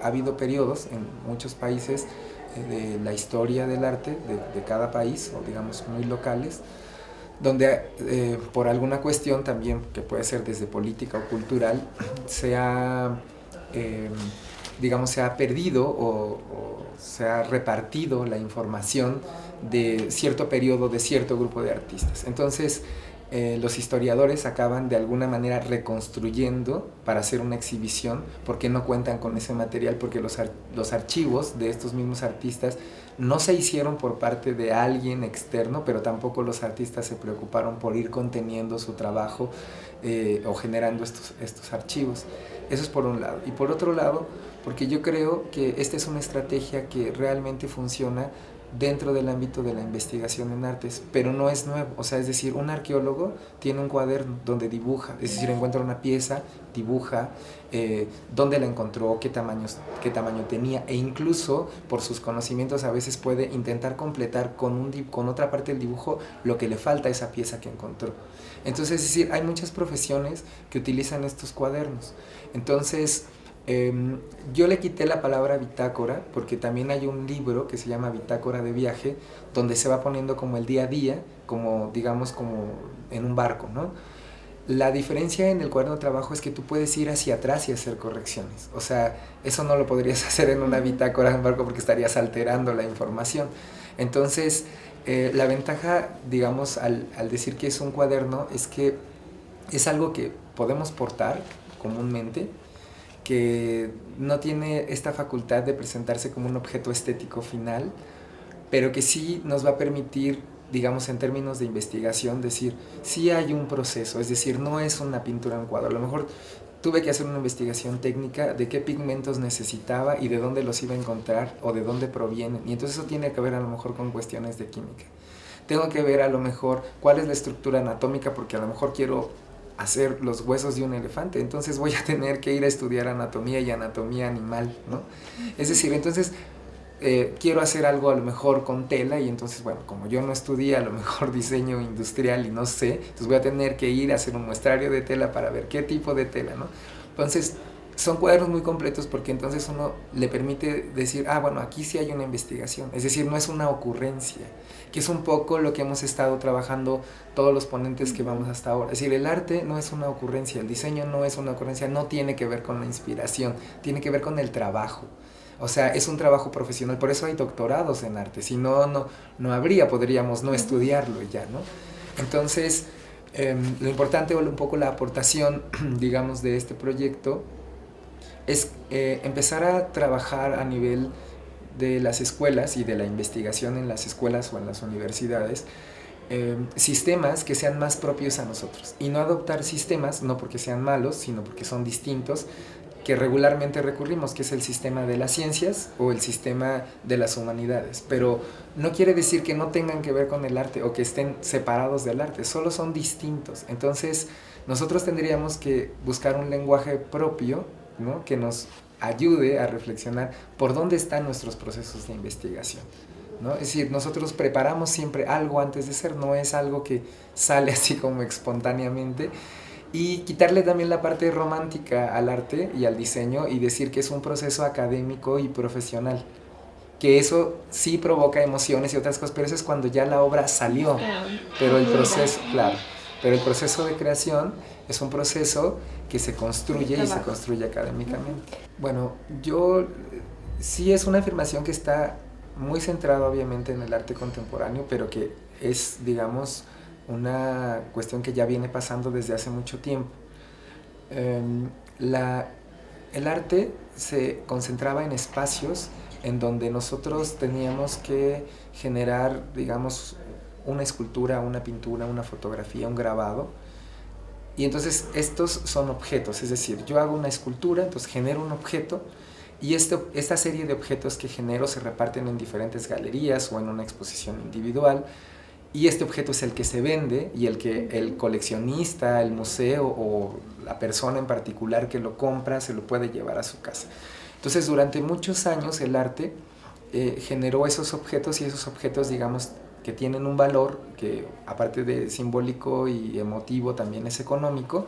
ha habido periodos en muchos países de la historia del arte de cada país, o digamos muy locales, donde por alguna cuestión también, que puede ser desde política o cultural, se ha, eh, digamos, se ha perdido o se ha repartido la información de cierto periodo, de cierto grupo de artistas. Entonces, los historiadores acaban de alguna manera reconstruyendo para hacer una exhibición, porque no cuentan con ese material, porque los archivos de estos mismos artistas no se hicieron por parte de alguien externo, pero tampoco los artistas se preocuparon por ir conteniendo su trabajo o generando estos archivos. Eso es por un lado. Y por otro lado, porque yo creo que esta es una estrategia que realmente funciona dentro del ámbito de la investigación en artes, pero no es nuevo. O sea, es decir, un arqueólogo tiene un cuaderno donde dibuja, es decir, encuentra una pieza, dibuja dónde la encontró, qué tamaño tenía, e incluso por sus conocimientos a veces puede intentar completar con otra parte del dibujo lo que le falta a esa pieza que encontró. Entonces, es decir, hay muchas profesiones que utilizan estos cuadernos. Entonces, yo le quité la palabra bitácora porque también hay un libro que se llama Bitácora de viaje, donde se va poniendo como el día a día, como digamos como en un barco, ¿no? La diferencia en el cuaderno de trabajo es que tú puedes ir hacia atrás y hacer correcciones. O sea, eso no lo podrías hacer en una bitácora de un barco porque estarías alterando la información. Entonces, la ventaja, digamos, al decir que es un cuaderno, es que es algo que podemos portar comúnmente, que no tiene esta facultad de presentarse como un objeto estético final, pero que sí nos va a permitir, digamos, en términos de investigación, decir, sí hay un proceso, es decir, no es una pintura en cuadro. A lo mejor tuve que hacer una investigación técnica de qué pigmentos necesitaba y de dónde los iba a encontrar o de dónde provienen, y entonces eso tiene que ver a lo mejor con cuestiones de química. Tengo que ver a lo mejor cuál es la estructura anatómica, porque a lo mejor quiero hacer los huesos de un elefante, entonces voy a tener que ir a estudiar anatomía y anatomía animal, ¿no? Es decir, entonces quiero hacer algo a lo mejor con tela, y entonces, bueno, como yo no estudié a lo mejor diseño industrial y no sé, entonces voy a tener que ir a hacer un muestrario de tela para ver qué tipo de tela, ¿no? Entonces, son cuadernos muy completos porque entonces uno le permite decir, ah, bueno, aquí sí hay una investigación, es decir, no es una ocurrencia, que es un poco lo que hemos estado trabajando todos los ponentes que vamos hasta ahora. Es decir, el arte no es una ocurrencia, el diseño no es una ocurrencia, no tiene que ver con la inspiración, tiene que ver con el trabajo. O sea, es un trabajo profesional, por eso hay doctorados en arte, si no, no habría, podríamos no estudiarlo ya, ¿no? Entonces, lo importante o un poco la aportación, digamos, de este proyecto es empezar a trabajar a nivel de las escuelas y de la investigación en las escuelas o en las universidades, sistemas que sean más propios a nosotros, y no adoptar sistemas, no porque sean malos, sino porque son distintos, que regularmente recurrimos, que es el sistema de las ciencias o el sistema de las humanidades. Pero no quiere decir que no tengan que ver con el arte o que estén separados del arte, solo son distintos. Entonces, nosotros tendríamos que buscar un lenguaje propio, ¿no?, que nos ayude a reflexionar por dónde están nuestros procesos de investigación, ¿no? Es decir, nosotros preparamos siempre algo antes de ser, no es algo que sale así como espontáneamente, y quitarle también la parte romántica al arte y al diseño y decir que es un proceso académico y profesional, que eso sí provoca emociones y otras cosas, pero eso es cuando ya la obra salió, pero el proceso, claro, pero el proceso de creación es un proceso que se construye y se construye académicamente. Bueno, yo sí es una afirmación que está muy centrada obviamente en el arte contemporáneo, pero que es, digamos, una cuestión que ya viene pasando desde hace mucho tiempo. El arte se concentraba en espacios en donde nosotros teníamos que generar, digamos, una escultura, una pintura, una fotografía, un grabado, y entonces estos son objetos, es decir, yo hago una escultura, entonces genero un objeto, y esta serie de objetos que genero se reparten en diferentes galerías o en una exposición individual, y este objeto es el que se vende y el que el coleccionista, el museo o la persona en particular que lo compra se lo puede llevar a su casa. Entonces, durante muchos años el arte generó esos objetos, y esos objetos, digamos, que tienen un valor que, aparte de simbólico y emotivo, también es económico,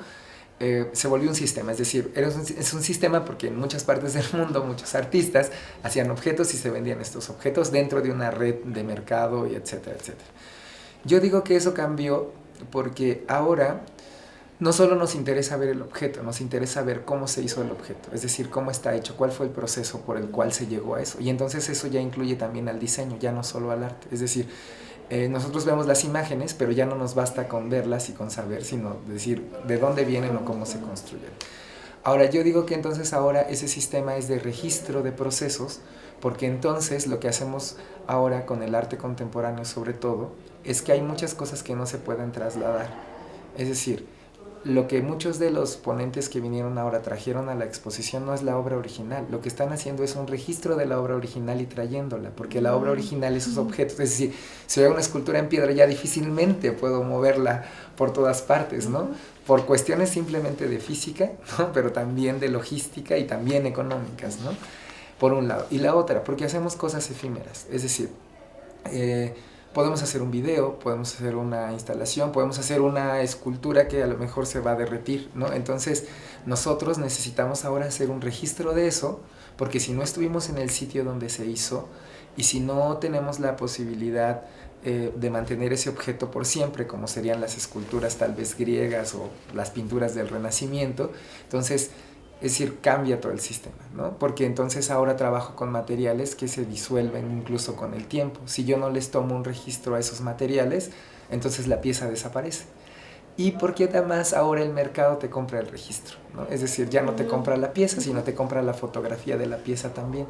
se volvió un sistema, es decir, es un sistema porque en muchas partes del mundo muchos artistas hacían objetos y se vendían estos objetos dentro de una red de mercado y etcétera, etcétera. Yo digo que eso cambió porque ahora no solo nos interesa ver el objeto, nos interesa ver cómo se hizo el objeto, es decir, cómo está hecho, cuál fue el proceso por el cual se llegó a eso. Y entonces eso ya incluye también al diseño, ya no solo al arte. Es decir, nosotros vemos las imágenes, pero ya no nos basta con verlas y con saber, sino decir de dónde vienen o cómo se construyen. Ahora, yo digo que entonces ahora ese sistema es de registro de procesos, porque entonces lo que hacemos ahora con el arte contemporáneo sobre todo, es que hay muchas cosas que no se pueden trasladar. Es decir, lo que muchos de los ponentes que vinieron ahora trajeron a la exposición no es la obra original. Lo que están haciendo es un registro de la obra original y trayéndola, porque la obra original, esos objetos, es decir, si veo una escultura en piedra ya difícilmente puedo moverla por todas partes, ¿no? Por cuestiones simplemente de física, ¿no? Pero también de logística y también económicas, ¿no? Por un lado. Y la otra, porque hacemos cosas efímeras, es decir, podemos hacer un video, podemos hacer una instalación, podemos hacer una escultura que a lo mejor se va a derretir, ¿no? Entonces, nosotros necesitamos ahora hacer un registro de eso, porque si no estuvimos en el sitio donde se hizo y si no tenemos la posibilidad de mantener ese objeto por siempre, como serían las esculturas tal vez griegas o las pinturas del Renacimiento, entonces, es decir, cambia todo el sistema, ¿no? Porque entonces ahora trabajo con materiales que se disuelven incluso con el tiempo. Si yo no les tomo un registro a esos materiales, entonces la pieza desaparece. Y porque además ahora el mercado te compra el registro, ¿no? Es decir, ya no te compra la pieza, sino te compra la fotografía de la pieza también.